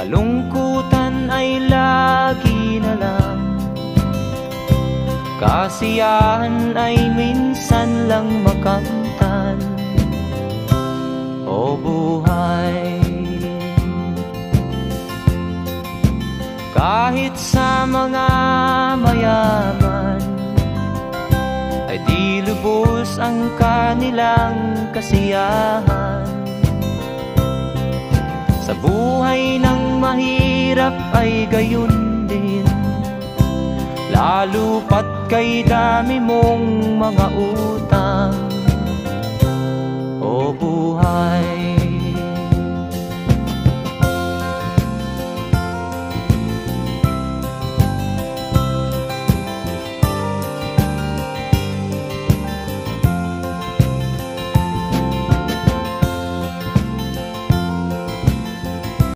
Kalungkutan ay lagi na lang, kasiyahan ay minsan lang makamtan. O buhay, kahit sa mga mayaman ay di lubos ang kanilang kasiyahan. Sa buhay ng mahirap ay gayon din, lalo pat kay dami mong mga utang. O buhay,